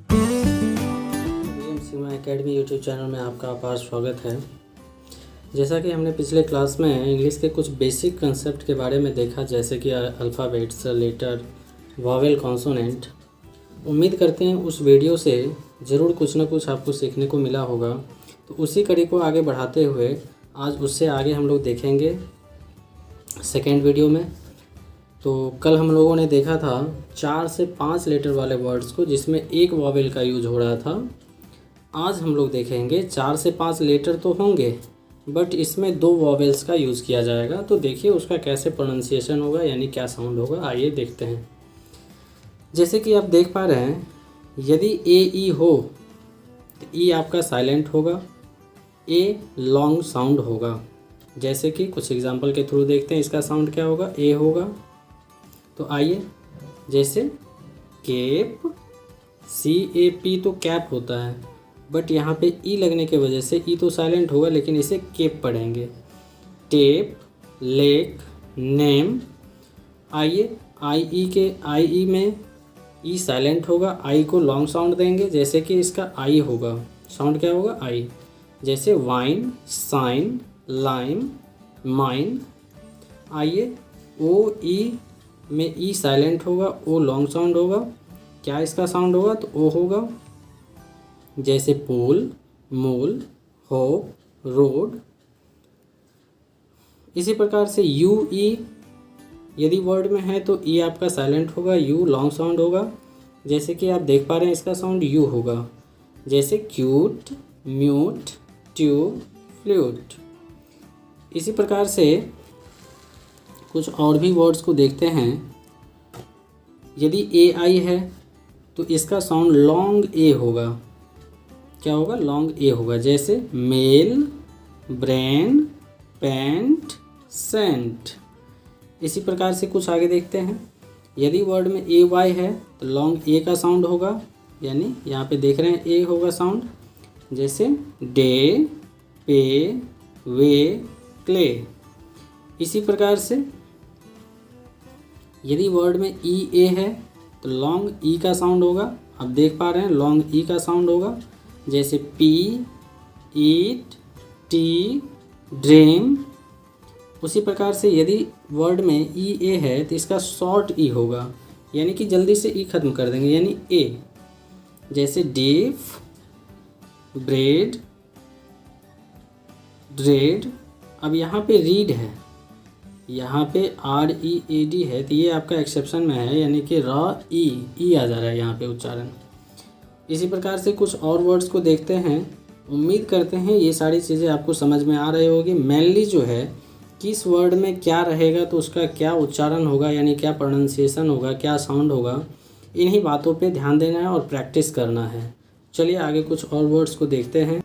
सीमा academy YouTube channel में आपका अपार स्वागत है। जैसा कि हमने पिछले क्लास में इंग्लिश के कुछ बेसिक कंसेप्ट के बारे में देखा, जैसे कि अल्फ़ाबेट्स, लेटर, वॉवेल, कॉन्सोनेंट। उम्मीद करते हैं उस वीडियो से ज़रूर कुछ ना कुछ आपको सीखने को मिला होगा। तो उसी कड़ी को आगे बढ़ाते हुए आज उससे आगे हम लोग देखेंगे सेकेंड वीडियो में। तो कल हम लोगों ने देखा था 4 से 5 लेटर वाले वर्ड्स को, जिसमें एक वॉवेल का यूज हो रहा था। आज हम लोग देखेंगे 4 से 5 लेटर तो होंगे, बट इसमें 2 वॉवेल्स का यूज़ किया जाएगा। तो देखिए उसका कैसे प्रोनाउंसिएशन होगा, यानी क्या साउंड होगा। आइए देखते हैं। जैसे कि आप देख पा रहे हैं, यदि ए ई हो तो ई आपका साइलेंट होगा, ए लॉन्ग साउंड होगा। जैसे कि कुछ एग्जांपल के थ्रू देखते हैं इसका साउंड क्या होगा। ए होगा, तो आइए, जैसे केप, CAP तो कैप होता है, बट यहाँ पे ई लगने की वजह से ई तो साइलेंट होगा, लेकिन इसे केप पढ़ेंगे। Tape, lake, name. आइए, आई में ई साइलेंट होगा, आई को लॉन्ग साउंड देंगे। जैसे कि इसका आई होगा, साउंड क्या होगा, आई। जैसे वाइन, साइन, लाइम, माइन। आइए, ओ ई में ई साइलेंट होगा, ओ लॉन्ग साउंड होगा। क्या इसका साउंड होगा, तो ओ होगा। जैसे पोल, मोल, होप, रोड। इसी प्रकार से यू ई यदि वर्ड में है तो ई आपका साइलेंट होगा, यू लॉन्ग साउंड होगा। जैसे कि आप देख पा रहे हैं इसका साउंड यू होगा। जैसे क्यूट, म्यूट, ट्यूब, फ्लूट। इसी प्रकार से कुछ और भी वर्ड्स को देखते हैं। यदि ए आई है तो इसका साउंड लॉन्ग ए होगा। क्या होगा, लॉन्ग ए होगा। जैसे मेल, ब्रेन, पेंट, सेंट। इसी प्रकार से कुछ आगे देखते हैं। यदि वर्ड में ए वाई है तो लॉन्ग ए का साउंड होगा, यानी यहाँ पे देख रहे हैं ए होगा साउंड। जैसे डे, पे, वे, क्ले। इसी प्रकार से यदि वर्ड में ई ए है तो लॉन्ग ई का साउंड होगा। आप देख पा रहे हैं लॉन्ग ई का साउंड होगा। जैसे पी, ईट, टी, ड्रीम। उसी प्रकार से यदि वर्ड में ई ए है तो इसका शॉर्ट ई होगा, यानी कि जल्दी से ई खत्म कर देंगे, यानी ए। जैसे डीफ, ब्रेड, ड्रेड। अब यहाँ पे रीड है, यहाँ पे READ है, तो ये आपका एक्सेप्शन में है, यानी कि ई आ जा रहा है यहाँ पे उच्चारण। इसी प्रकार से कुछ और वर्ड्स को देखते हैं। उम्मीद करते हैं ये सारी चीज़ें आपको समझ में आ रही होगी। मेनली जो है किस वर्ड में क्या रहेगा तो उसका क्या उच्चारण होगा, यानी क्या प्रोनाउंसिएशन होगा, क्या साउंड होगा, इन्हीं बातों पे ध्यान देना है और प्रैक्टिस करना है। चलिए आगे कुछ और वर्ड्स को देखते हैं।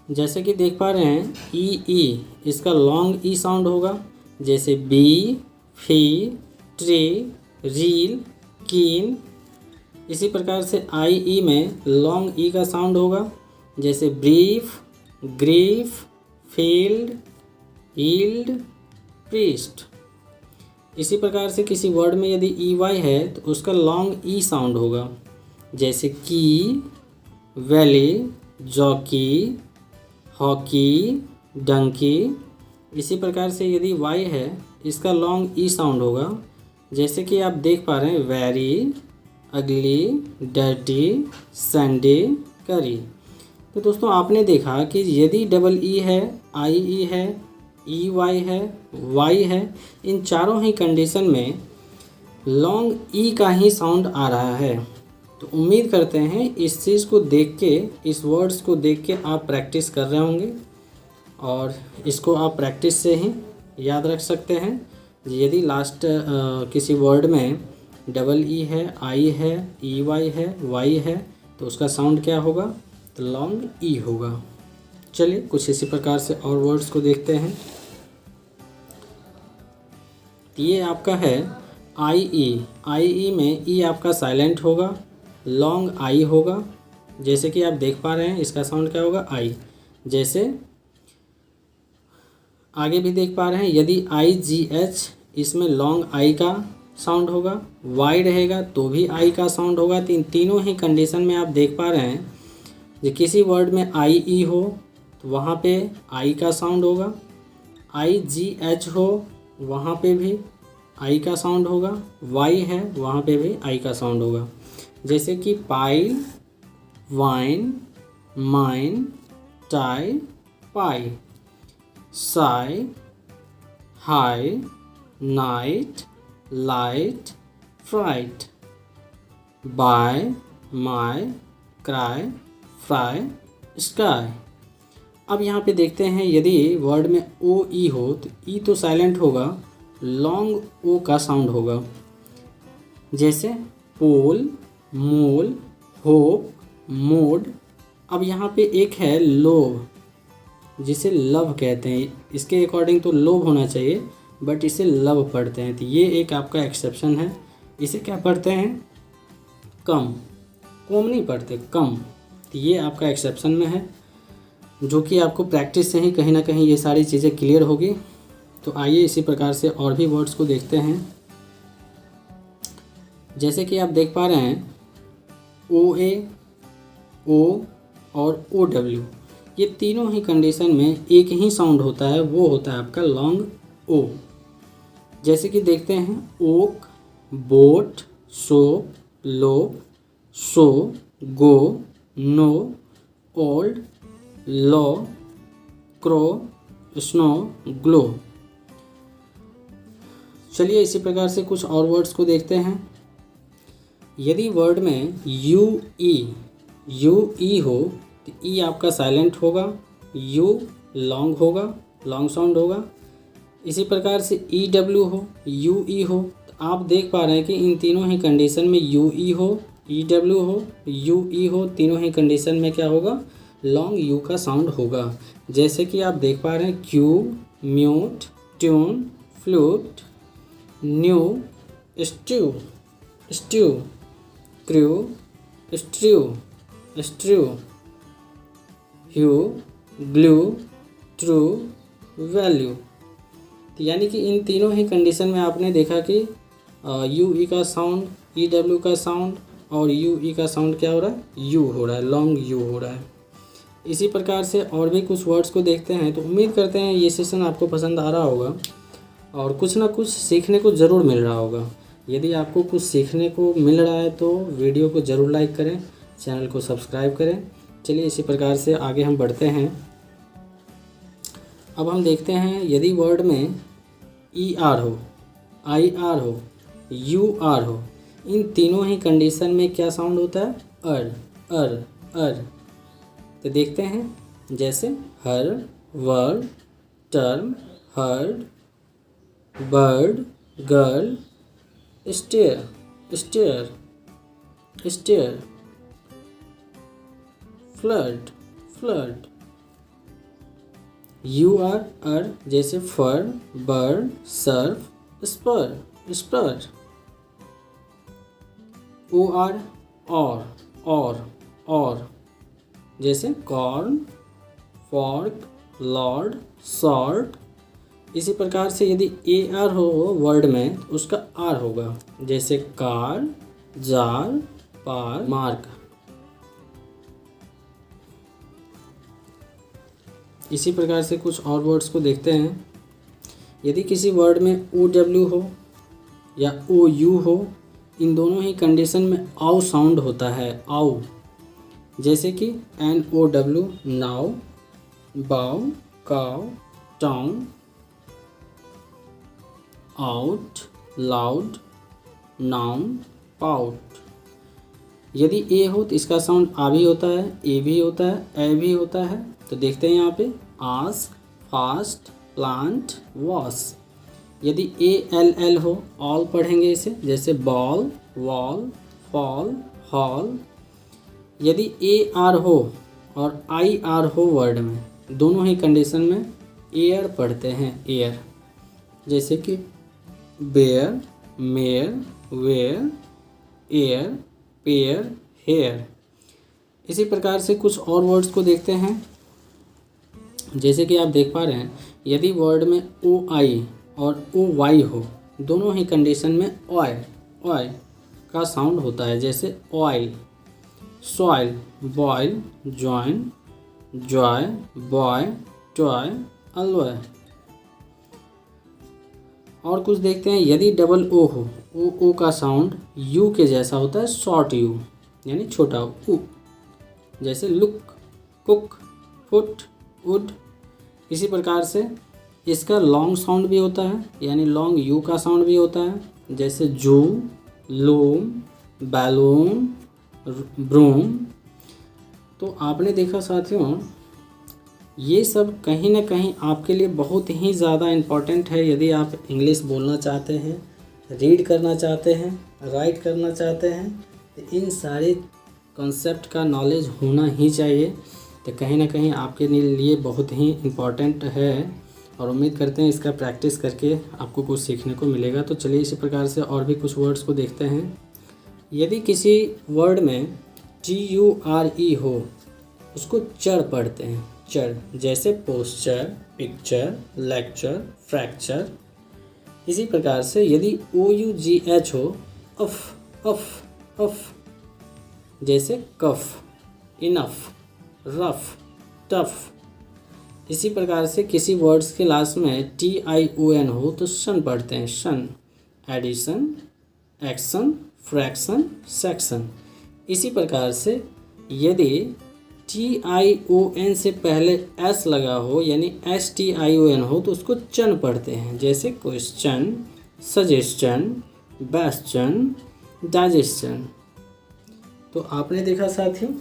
जैसे कि देख पा रहे हैं ई इसका लॉन्ग ई साउंड होगा। जैसे बी, फी, ट्री, रील, कीन। इसी प्रकार से ई में लॉन्ग ई का साउंड होगा। जैसे brief, grief, field, yield, priest. इसी प्रकार से किसी वर्ड में यदि EY है तो उसका लॉन्ग ई साउंड होगा। जैसे की, वैली, जॉकी, हॉकी, डंकी। इसी प्रकार से यदि वाई है इसका लॉन्ग ई साउंड होगा। जैसे कि आप देख पा रहे हैं वेरी, अगली, डर्टी, संडे, करी। तो दोस्तों आपने देखा कि यदि डबल ई है, IE है, EY है, वाई है, इन चारों ही कंडीशन में लॉन्ग ई का ही साउंड आ रहा है। तो उम्मीद करते हैं इस चीज़ को देख के, इस वर्ड्स को देख के आप प्रैक्टिस कर रहे होंगे और इसको आप प्रैक्टिस से ही याद रख सकते हैं। यदि लास्ट किसी वर्ड में डबल ई है, आई है, EY है, वाई है, तो उसका साउंड क्या होगा, तो लॉन्ग ई होगा। चलिए कुछ इसी प्रकार से और वर्ड्स को देखते हैं। ये आपका है IE में ई आपका साइलेंट होगा, लॉन्ग आई होगा। जैसे कि आप देख पा रहे हैं इसका साउंड क्या होगा, आई। जैसे आगे भी देख पा रहे हैं, यदि IGH इसमें लॉन्ग आई का साउंड होगा, वाई रहेगा तो भी आई का साउंड होगा। तो इन तीनों ही कंडीशन में आप देख पा रहे हैं कि किसी वर्ड में आई ई हो तो वहाँ पे आई का साउंड होगा, आई जी एच हो वहाँ पे भी आई का साउंड होगा, वाई है वहाँ पे भी आई का साउंड होगा। जैसे कि pile, wine, mine, tie, pie, sigh, high, night, light, fright, bye, my, cry, fry, sky. अब यहाँ पे देखते हैं यदि वर्ड में ओ ई हो तो ई तो साइलेंट होगा, लॉन्ग ओ का साउंड होगा। जैसे पोल, मोल, होप, मोड। अब यहाँ पे एक है लोभ, जिसे लव कहते हैं, इसके अकॉर्डिंग तो लोभ होना चाहिए बट इसे लव पढ़ते हैं, तो ये एक आपका एक्सेप्शन है। इसे क्या पढ़ते हैं? कम, कम नहीं पढ़ते, कम। तो ये आपका एक्सेप्शन में है, जो कि आपको प्रैक्टिस से ही कहीं ना कहीं ये सारी चीज़ें क्लियर होगी। तो आइए इसी प्रकार से और भी वर्ड्स को देखते हैं। जैसे कि आप देख पा रहे हैं ओ ए, ओ और ओ डब्ल्यू, ये तीनों ही कंडीशन में एक ही साउंड होता है, वो होता है आपका लॉन्ग ओ। जैसे कि देखते हैं ओक, बोट, सोप, लोप, सो, गो, नो, ओल्ड, लो, क्रो, स्नो, ग्लो। चलिए इसी प्रकार से कुछ और वर्ड्स को देखते हैं। यदि वर्ड में यू ई हो तो ई आपका साइलेंट होगा, यू लॉन्ग होगा, लॉन्ग साउंड होगा। इसी प्रकार से ई डब्ल्यू हो, यू ई हो, तो आप देख पा रहे हैं कि इन तीनों ही कंडीशन में यू ई हो, ई डब्ल्यू हो, यू ई हो, तीनों ही कंडीशन में क्या होगा? लॉन्ग यू का साउंड होगा। जैसे कि आप देख पा रहे हैं cube, mute, tune, flute, new, stew, stew, crew, strew, strew, hue, glue, true, value. तो यानी कि इन तीनों ही कंडीशन में आपने देखा कि यू ई का साउंड, ई डब्ल्यू का साउंड और यू ई का साउंड क्या हो रहा है? यू हो रहा है, लॉन्ग यू हो रहा है। इसी प्रकार से और भी कुछ वर्ड्स को देखते हैं। तो उम्मीद करते हैं ये सेशन आपको पसंद आ रहा होगा और कुछ ना कुछ सीखने को ज़रूर मिल रहा होगा। यदि आपको कुछ सीखने को मिल रहा है तो वीडियो को ज़रूर लाइक करें, चैनल को सब्सक्राइब करें। चलिए इसी प्रकार से आगे हम बढ़ते हैं। अब हम देखते हैं यदि वर्ड में ई आर हो, आई आर हो, यू आर हो, इन तीनों ही कंडीशन में क्या साउंड होता है? अर। तो देखते हैं जैसे her, word, term, heard, bird, girl, stair, stair, stair, flood, flood. U R जैसे fur, bird, surf, spur, spur. O R और जैसे कॉर्न, फॉर्क, लॉर्ड, सॉर्ट। इसी प्रकार से यदि ए आर हो वर्ड में तो उसका आर होगा, जैसे कार, जार, पार, मार्क। इसी प्रकार से कुछ और वर्ड्स को देखते हैं। यदि किसी वर्ड में ओ डब्ल्यू हो या ओ यू हो, इन दोनों ही कंडीशन में आउ साउंड होता है, आउ। जैसे कि एन ओ डब्ल्यू, नाउ, बाउ, cow, town, out, loud, noun, pout. यदि ए हो तो इसका साउंड आ भी होता है, ए भी होता है, ए भी होता है। तो देखते हैं यहाँ पे आस्क, फास्ट, प्लांट, वॉश। यदि ए एल एल हो, ऑल पढ़ेंगे इसे, जैसे बॉल, वॉल, फॉल, हॉल। यदि ए आर हो और आई आर हो वर्ड में, दोनों ही कंडीशन में एयर पढ़ते हैं, एयर। जैसे कि bear, mare, wear, air, pair, hair. इसी प्रकार से कुछ और वर्ड्स को देखते हैं। जैसे कि आप देख पा रहे हैं यदि वर्ड में ओ आई और ओ वाई हो, दोनों ही कंडीशन में ऑय का साउंड होता है, जैसे oil, soil, boil, join, joy, boy, toy, alloy. और कुछ देखते हैं, यदि डबल ओ हो, ओ का साउंड यू के जैसा होता है, शॉर्ट यू यानी छोटा ऊ, जैसे लुक, कुक, फुट, वुड। इसी प्रकार से इसका लॉन्ग साउंड भी होता है, यानी लॉन्ग यू का साउंड भी होता है, जैसे जू, लूम, बैलून, ब्रूम। तो आपने देखा साथियों, ये सब कहीं ना कहीं आपके लिए बहुत ही ज़्यादा इम्पॉर्टेंट है। यदि आप इंग्लिश बोलना चाहते हैं, रीड करना चाहते हैं, राइट करना चाहते हैं, तो इन सारे कॉन्सेप्ट का नॉलेज होना ही चाहिए। तो कहीं ना कहीं आपके लिए बहुत ही इम्पॉर्टेंट है और उम्मीद करते हैं इसका प्रैक्टिस करके आपको कुछ सीखने को मिलेगा। तो चलिए इसी प्रकार से और भी कुछ वर्ड्स को देखते हैं। यदि किसी वर्ड में TURE हो, उसको चर पढ़ते हैं, चर, जैसे पोस्चर, पिक्चर, लेक्चर, फ्रैक्चर। इसी प्रकार से यदि OUGH हो, अफ, जैसे कफ, इनफ, रफ, टफ। इसी प्रकार से किसी वर्ड्स के लास्ट में TION हो तो शन पढ़ते हैं, शन, एडिशन, एक्शन, फ्रैक्शन, सेक्शन। इसी प्रकार से यदि TION से पहले S लगा हो, यानी STION हो, तो उसको चन पढ़ते हैं, जैसे क्वेश्चन, सजेशन, बेस्चन, डाइजेशन। तो आपने देखा साथियों,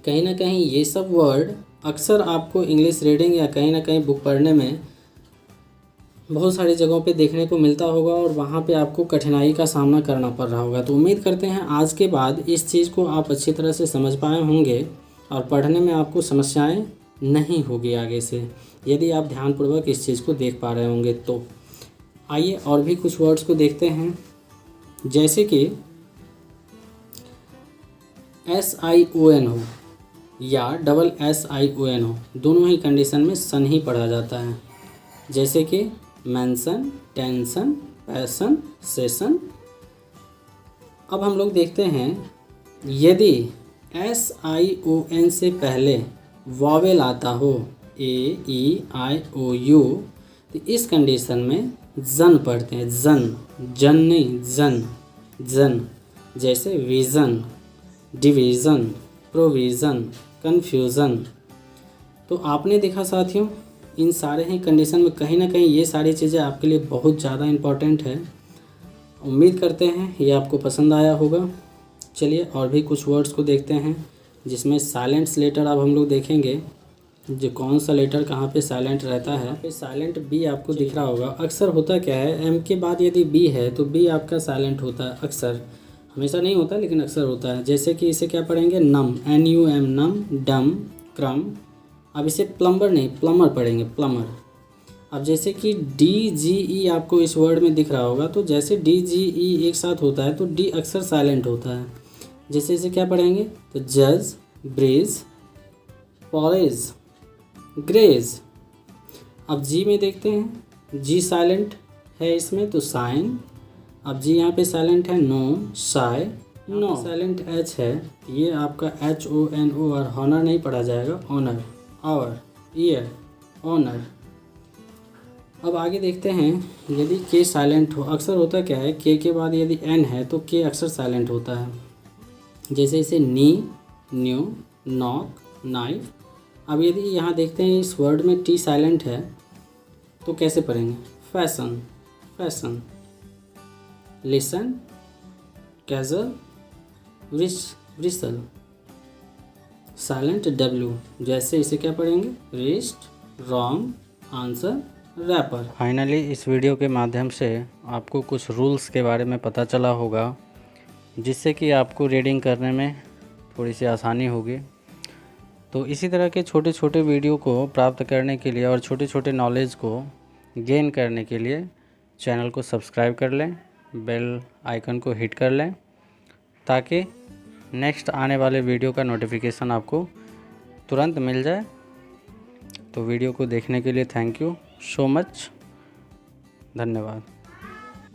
कहीं ना कहीं ये सब वर्ड अक्सर आपको इंग्लिश रीडिंग या कहीं ना कहीं बुक पढ़ने में बहुत सारी जगहों पे देखने को मिलता होगा और वहाँ पे आपको कठिनाई का सामना करना पड़ रहा होगा। तो उम्मीद करते हैं आज के बाद इस चीज़ को आप अच्छी तरह से समझ पाए होंगे और पढ़ने में आपको समस्याएं नहीं होगी आगे से, यदि आप ध्यानपूर्वक इस चीज़ को देख पा रहे होंगे। तो आइए और भी कुछ वर्ड्स को देखते हैं, जैसे कि SION हो या डबल SION हो, दोनों ही कंडीशन में सन ही पढ़ा जाता है, जैसे कि मेंशन, टेंशन, पैशन, सेशन। अब हम लोग देखते हैं, यदि SION से पहले वॉवेल आता हो, AEIOU, तो इस कंडीशन में जन पढ़ते हैं, जन नहीं, जन, जैसे विज़न, डिवीज़न, प्रोविज़न, कन्फ्यूज़न। तो आपने देखा साथियों, इन सारे ही कंडीशन में कहीं ना कहीं ये सारी चीज़ें आपके लिए बहुत ज़्यादा इम्पॉर्टेंट है। उम्मीद करते हैं ये आपको पसंद आया होगा। चलिए और भी कुछ वर्ड्स को देखते हैं, जिसमें साइलेंट्स लेटर अब हम लोग देखेंगे, जो कौन सा लेटर कहाँ पे साइलेंट रहता है। यहाँ पे साइलेंट बी आपको दिख रहा होगा। अक्सर होता क्या है, एम के बाद यदि बी है तो बी आपका साइलेंट होता है, अक्सर, हमेशा नहीं होता लेकिन अक्सर होता है। जैसे कि इसे क्या पढ़ेंगे, नम, NUM, नम, डम, क्रम। अब इसे प्लम्बर नहीं, प्लमर पढ़ेंगे, प्लमर। अब जैसे कि DGE आपको इस वर्ड में दिख रहा होगा, तो जैसे DGE एक साथ होता है तो डी अक्सर साइलेंट होता है। जैसे इसे क्या पढ़ेंगे, तो जज, ब्रिज, पॉलेज, ग्रेज। अब जी में देखते हैं, जी साइलेंट है इसमें तो साइन। अब जी यहाँ पे साइलेंट है, no, sigh, no. Silent H है, ये आपका HONO और हॉनर नहीं पढ़ा जाएगा, ऑनर, आवर, ईयर, ऑनर। अब आगे देखते हैं, यदि के साइलेंट हो, अक्सर होता क्या है, के बाद यदि एन है तो के अक्सर साइलेंट होता है। जैसे इसे नी, न्यू, नॉक, नाइफ। अब यदि यहाँ देखते हैं इस वर्ड में टी साइलेंट है तो कैसे पढ़ेंगे, fashion, fashion, listen, casual, bristle, silent W। जैसे इसे क्या पढ़ेंगे, wrist, wrong, answer, wrapper. Finally इस वीडियो के माध्यम से आपको कुछ रूल्स के बारे में पता चला होगा, जिससे कि आपको रीडिंग करने में थोड़ी सी आसानी होगी। तो इसी तरह के छोटे छोटे वीडियो को प्राप्त करने के लिए और छोटे छोटे नॉलेज को गेन करने के लिए चैनल को सब्सक्राइब कर लें, बेल आइकन को हिट कर लें, ताकि नेक्स्ट आने वाले वीडियो का नोटिफिकेशन आपको तुरंत मिल जाए। तो वीडियो को देखने के लिए थैंक यू सो मच, धन्यवाद।